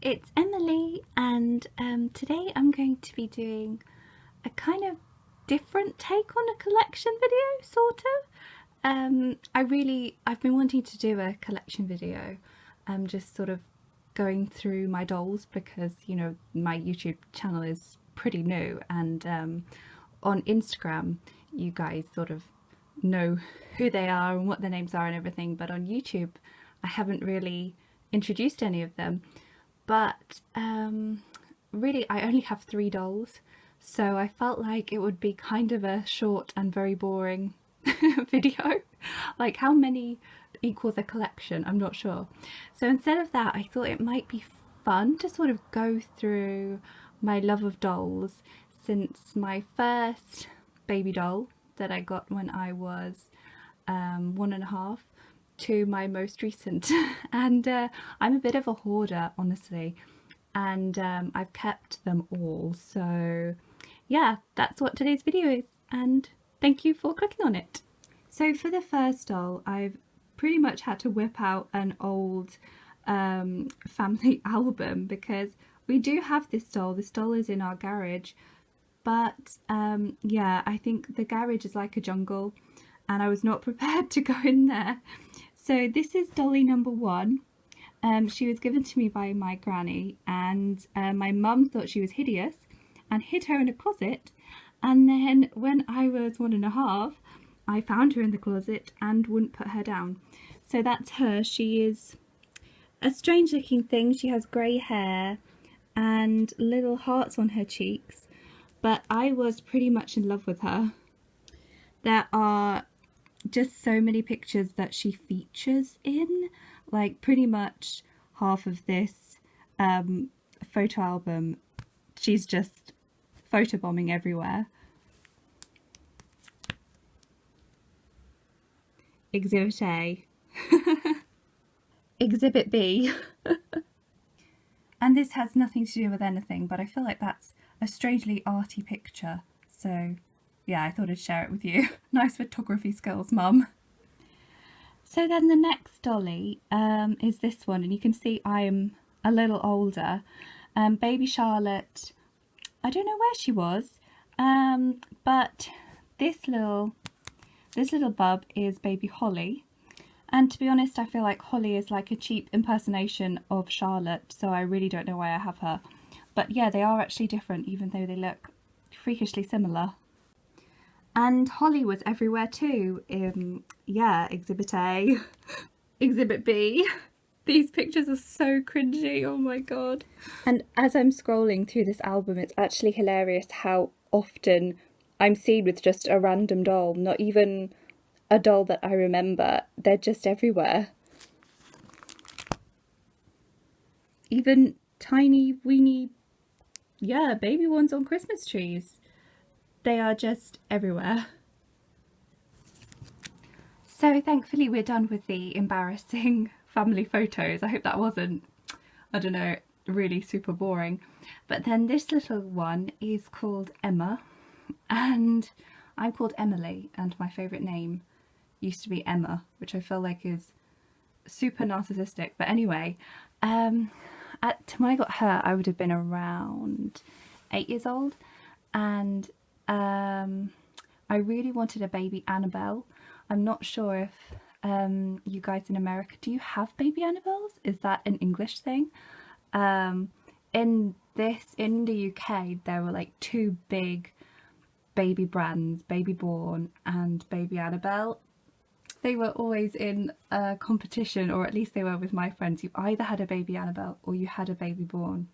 It's Emily, and today I'm going to be doing a kind of different take on a collection video, sort of. I've been wanting to do a collection video, just sort of going through my dolls because, you know, my YouTube channel is pretty new, and on Instagram you guys sort of know who they are and what their names are and everything, but on YouTube I haven't really introduced any of them. But really I only have 3 dolls, so I felt like it would be kind of a short and very boring video. Like, how many equals a collection? I'm not sure. So instead of that, I thought it might be fun to sort of go through my love of dolls since my first baby doll that I got when I was 1.5 to my most recent. And I'm a bit of a hoarder, honestly, and I've kept them all. So yeah, that's what today's video is, and thank you for clicking on it. So for the first doll, I've pretty much had to whip out an old family album because we do have this doll. This doll is in our garage, but yeah, I think the garage is like a jungle and I was not prepared to go in there. So this is dolly number 1. She was given to me by my granny, and my mum thought she was hideous and hid her in a closet, and then when I was 1.5, I found her in the closet and wouldn't put her down. So that's her. She is a strange looking thing. She has grey hair and little hearts on her cheeks, but I was pretty much in love with her. There are just so many pictures that she features in, like pretty much half of this photo album she's just photobombing everywhere. Exhibit A. Exhibit B. And this has nothing to do with anything, but I feel like that's a strangely arty picture, so yeah, I thought I'd share it with you. Nice photography skills, Mum. So then the next dolly is this one, and you can see I'm a little older. Baby Charlotte, I don't know where she was, but this little bub is baby Holly. And to be honest, I feel like Holly is like a cheap impersonation of Charlotte, so I really don't know why I have her. But yeah, they are actually different, even though they look freakishly similar. And Holly was everywhere too. Yeah, Exhibit A, Exhibit B. These pictures are so cringy, oh my god. And as I'm scrolling through this album, it's actually hilarious how often I'm seen with just a random doll, not even a doll that I remember. They're just everywhere. Even tiny, weeny, yeah, baby ones on Christmas trees. They are just everywhere. So thankfully we're done with the embarrassing family photos. I hope that wasn't, I don't know, really super boring. But then this little one is called Emma, and I'm called Emily, and my favourite name used to be Emma, which I feel like is super narcissistic. But anyway, when I got her, I would have been around 8 years old, and I really wanted a baby Annabelle. I'm not sure if you guys in America, do you have baby Annabelles? Is that an English thing? In the UK, there were like 2 big baby brands, Babyborn and Baby Annabelle. They were always in a competition, or at least they were with my friends. You either had a baby Annabelle or you had a Babyborn.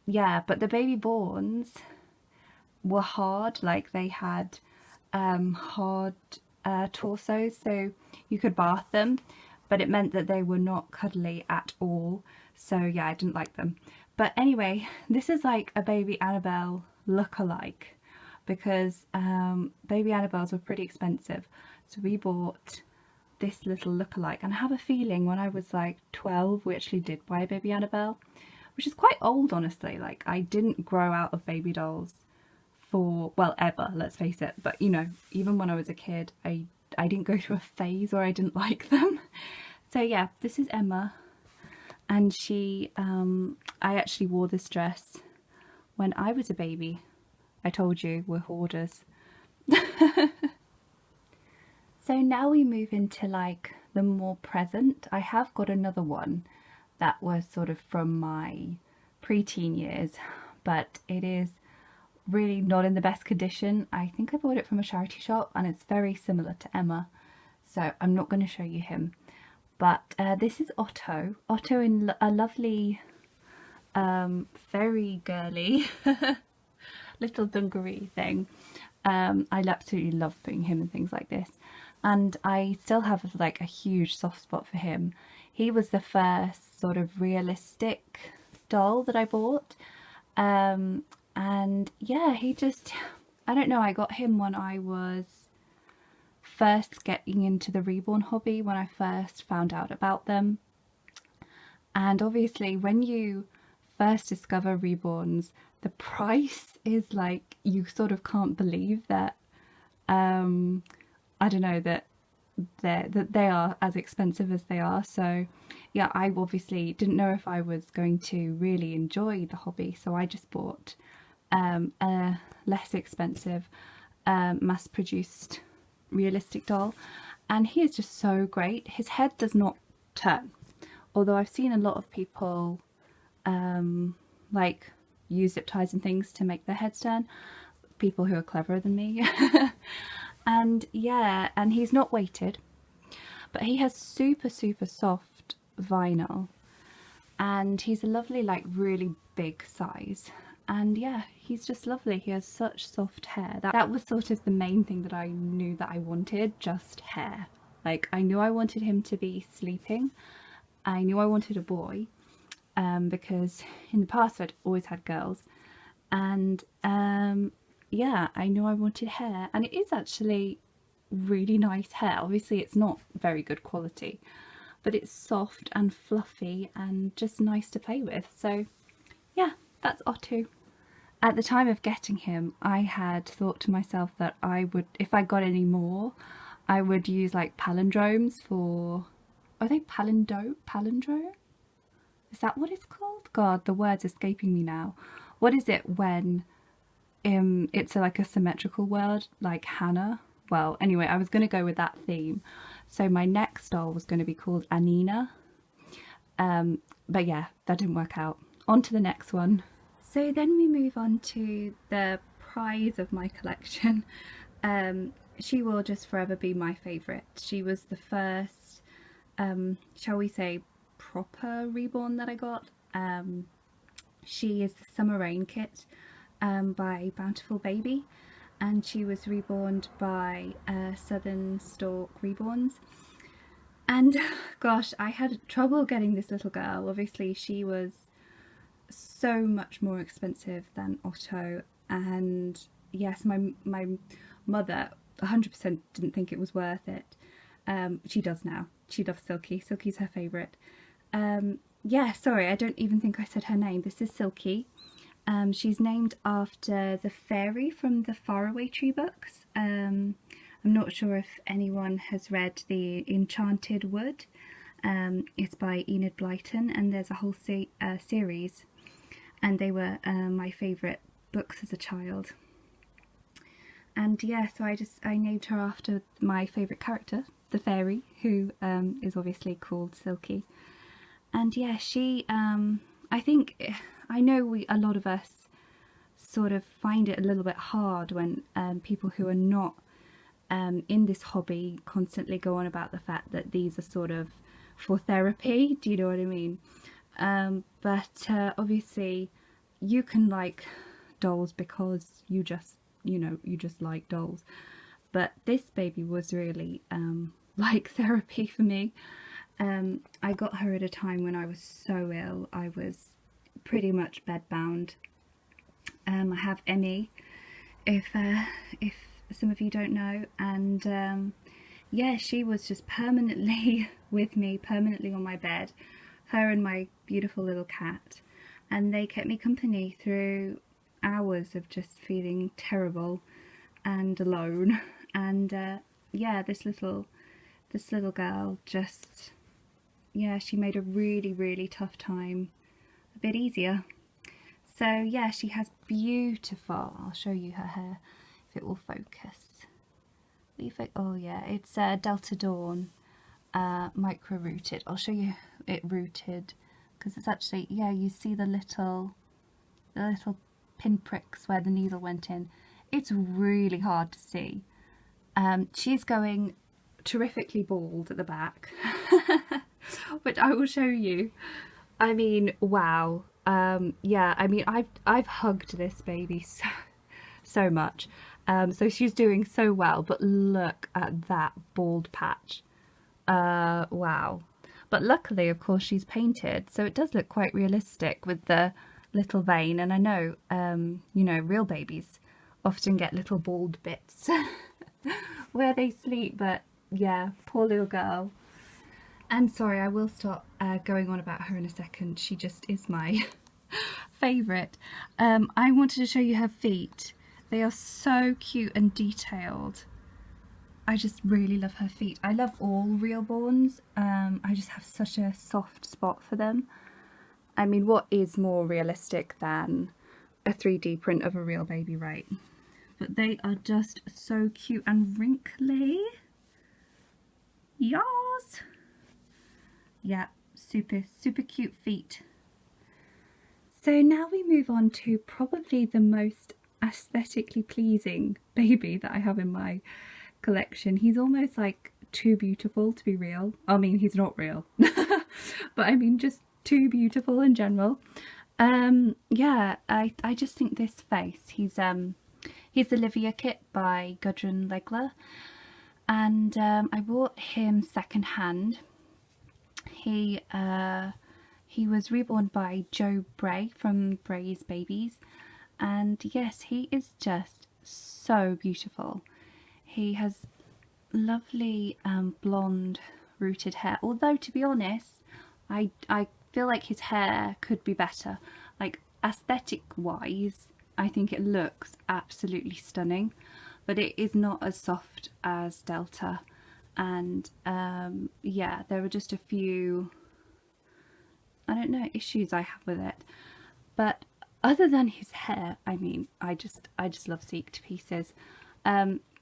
Yeah, but the Babyborns were hard, like they had hard torsos, so you could bath them, but it meant that they were not cuddly at all. So yeah, I didn't like them. But anyway, this is like a baby Annabelle look-alike, because baby Annabelles were pretty expensive, so we bought this little look-alike. And I have a feeling when I was like 12 we actually did buy a baby Annabelle, which is quite old, honestly. Like, I didn't grow out of baby dolls for, well, ever, let's face it, but you know, even when I was a kid, I didn't go through a phase where I didn't like them. So yeah, this is Emma, and she I actually wore this dress when I was a baby. I told you we're hoarders. So now we move into like the more present. I have got another one that was sort of from my preteen years, but it is really not in the best condition. I think I bought it from a charity shop and it's very similar to Emma, so I'm not going to show you him. But this is Otto. Otto in a lovely, very girly little dungaree thing. I absolutely love putting him in things like this. And I still have like a huge soft spot for him. He was the first sort of realistic doll that I bought. And yeah, he just, I don't know, I got him when I was first getting into the reborn hobby, when I first found out about them. And obviously when you first discover reborns, the price is like, you sort of can't believe that I don't know, that they are as expensive as they are. So yeah, I obviously didn't know if I was going to really enjoy the hobby, so I just bought a less expensive mass-produced realistic doll, and he is just so great. His head does not turn, although I've seen a lot of people like use zip ties and things to make their heads turn, people who are cleverer than me. And yeah, and he's not weighted, but he has super soft vinyl, and he's a lovely, like really big size. And yeah, he's just lovely. He has such soft hair. That was sort of the main thing that I knew that I wanted, just hair. Like I knew I wanted him to be sleeping. I knew I wanted a boy, because in the past I'd always had girls, and yeah, I knew I wanted hair, and it is actually really nice hair. Obviously it's not very good quality, but it's soft and fluffy and just nice to play with. So yeah, that's Otto. At the time of getting him, I had thought to myself that I would, if I got any more, I would use like palindromes for, are they palindrome? Is that what it's called? God, the word's escaping me now. What is it when it's like a symmetrical word, like Hannah? Well, anyway, I was going to go with that theme. So my next doll was going to be called Anina. But yeah, that didn't work out. On to the next one. So then we move on to the prize of my collection. She will just forever be my favourite. She was the first, shall we say, proper reborn that I got. She is the Summer Rain kit by Bountiful Baby, and she was reborned by Southern Stalk Reborns. And gosh, I had trouble getting this little girl. Obviously she was so much more expensive than Otto, and yes, my mother 100% didn't think it was worth it. She does now. She loves Silky. Silky's her favourite. Yeah, sorry, I don't even think I said her name. This is Silky. She's named after the fairy from the Faraway Tree books. I'm not sure if anyone has read The Enchanted Wood. It's by Enid Blyton, and there's a whole series, and they were my favourite books as a child. And yeah, so I named her after my favourite character, the fairy, who is obviously called Silky. And yeah, she, I think, I know a lot of us sort of find it a little bit hard when people who are not in this hobby constantly go on about the fact that these are sort of for therapy. Do you know what I mean? But obviously you can like dolls because you just like dolls. But this baby was really like therapy for me. I got her at a time when I was so ill. I was pretty much bedbound. I have Emmy, if some of you don't know, and yeah, she was just permanently with me, permanently on my bed, her and my beautiful little cat, and they kept me company through hours of just feeling terrible and alone. And yeah, this little girl just yeah, she made a really tough time a bit easier. So yeah, she has beautiful, I'll show you her hair if it will focus. Oh yeah, it's Delta Dawn micro rooted. I'll show you it rooted because it's actually, yeah, you see the little pinpricks where the needle went in. It's really hard to see. She's going terrifically bald at the back, which I will show you. I mean, wow. Yeah, I mean, I've hugged this baby so much. So she's doing so well, but look at that bald patch. Wow. But luckily, of course, she's painted, so it does look quite realistic with the little vein. And I know, you know, real babies often get little bald bits where they sleep, but yeah, poor little girl. And sorry, I will stop going on about her in a second. She just is my favourite. I wanted to show you her feet. They are so cute and detailed. I just really love her feet. I love all reborns. I just have such a soft spot for them. I mean, what is more realistic than a 3D print of a real baby, right? But they are just so cute and wrinkly. Yes. Yeah, super cute feet. So now we move on to probably the most aesthetically pleasing baby that I have in my collection. He's almost like too beautiful to be real. I mean, he's not real, but I mean just too beautiful in general. Yeah, I just think this face, he's the Olivia kit by Gudrun Legler, and I bought him second hand. He was reborn by Bray from Bray's Babies, and yes, he is just so beautiful. He has lovely blonde rooted hair, although to be honest, I feel like his hair could be better. Like aesthetic wise, I think it looks absolutely stunning, but it is not as soft as Delta. And yeah, there are just a few, I don't know, issues I have with it. But other than his hair, I mean, I just love Zeke to pieces.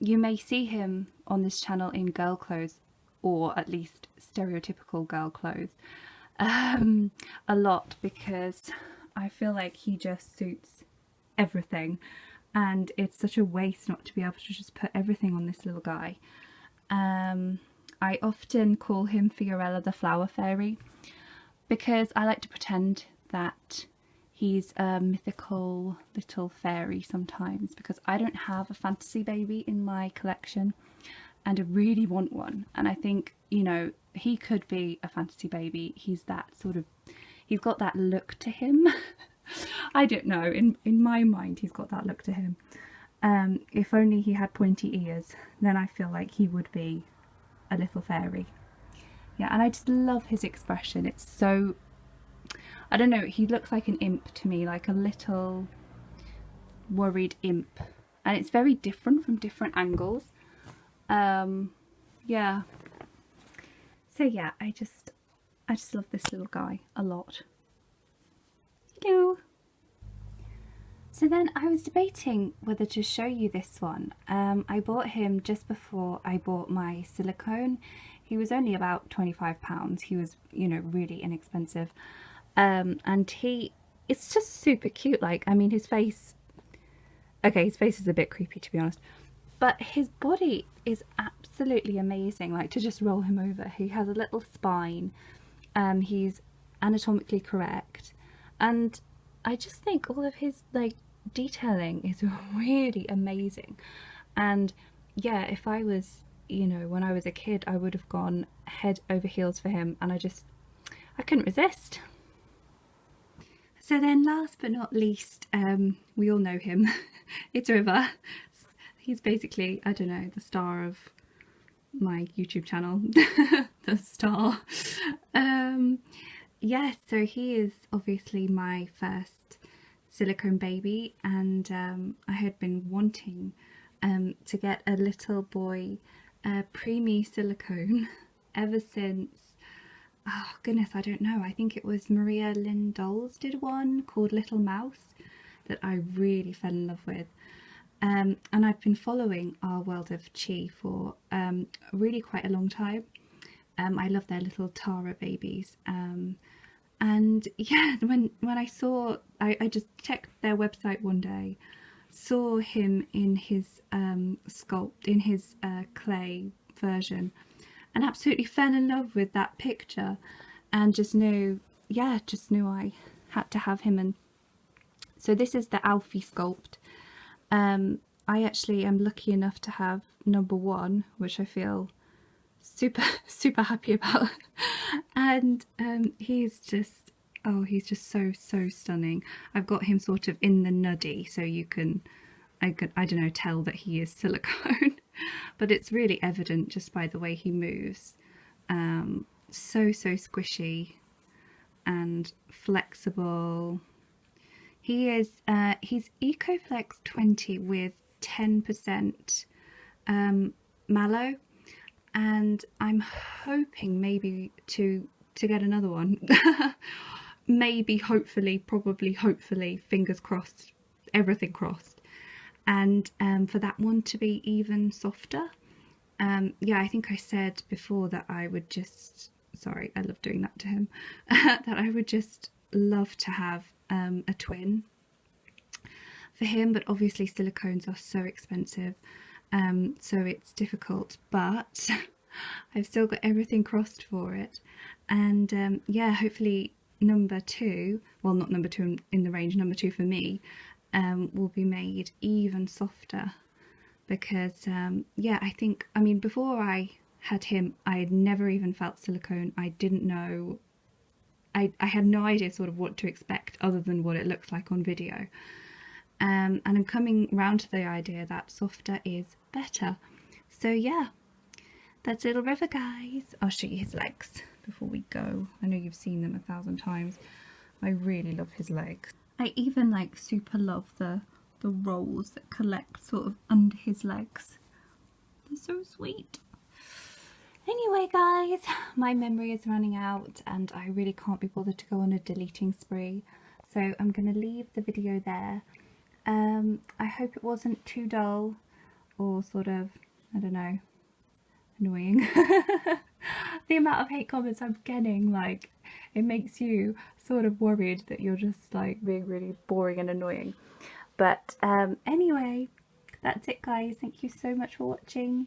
You may see him on this channel in girl clothes, or at least stereotypical girl clothes, a lot, because I feel like he just suits everything, and it's such a waste not to be able to just put everything on this little guy. I often call him Fiorella the Flower Fairy, because I like to pretend that he's a mythical little fairy sometimes, because I don't have a fantasy baby in my collection and I really want one. And I think, you know, he could be a fantasy baby. He's that sort of, he's got that look to him. I don't know, in my mind he's got that look to him. If only he had pointy ears, then I feel like he would be a little fairy. Yeah, and I just love his expression. It's so, I don't know, he looks like an imp to me, like a little worried imp, and it's very different from different angles. Yeah, so yeah, I just love this little guy a lot. Hello. So then I was debating whether to show you this one. I bought him just before I bought my silicone. He was only about £25. He was, you know, really inexpensive. And it's just super cute. Like, I mean, his face, okay, his face is a bit creepy to be honest, but his body is absolutely amazing. Like, to just roll him over, he has a little spine, he's anatomically correct, and I just think all of his like detailing is really amazing. And yeah, if I was, you know, when I was a kid, I would have gone head over heels for him, and I couldn't resist. So then last but not least, we all know him. It's River. He's basically, I don't know, the star of my YouTube channel. The star. Yeah, so he is obviously my first silicone baby, and I had been wanting to get a little boy preemie silicone ever since oh goodness, I don't know, I think it was Maria Lynn Dolls did one called Little Mouse that I really fell in love with. And I've been following Our World of Chi for really quite a long time. I love their little Tara babies. And yeah, when I saw, I just checked their website one day, saw him in his sculpt, in his clay version, and absolutely fell in love with that picture, and just knew, yeah, just knew I had to have him. And so this is the Alfie sculpt. I actually am lucky enough to have number 1, which I feel super happy about. And he's just, oh, he's just so stunning. I've got him sort of in the nuddy, so you can, I don't know, tell that he is silicone. But it's really evident just by the way he moves. So squishy and flexible. He is he's EcoFlex 20 with 10% mallow, and I'm hoping maybe to get another one. Maybe, hopefully, probably, hopefully, fingers crossed, everything crossed, and for that one to be even softer. Yeah, I think I said before that I would just, sorry, I love doing that to him, that I would just love to have a twin for him, but obviously silicones are so expensive, so it's difficult, but I've still got everything crossed for it. And yeah, hopefully number 2, well, not number 2 in the range, number 2 for me, will be made even softer, because yeah, I think, I mean, before I had him, I had never even felt silicone. I didn't know, I had no idea sort of what to expect other than what it looks like on video. And I'm coming round to the idea that softer is better. So yeah, that's Little River, guys. I'll show you his legs before we go. I know you've seen them 1,000 times. I really love his legs. I even like super love the rolls that collect sort of under his legs. They're so sweet. Anyway, guys, my memory is running out and I really can't be bothered to go on a deleting spree, so I'm going to leave the video there. I hope it wasn't too dull or sort of, I don't know, annoying. The amount of hate comments I'm getting, like, it makes you sort of worried that you're just like being really boring and annoying. But anyway, that's it, guys. Thank you so much for watching.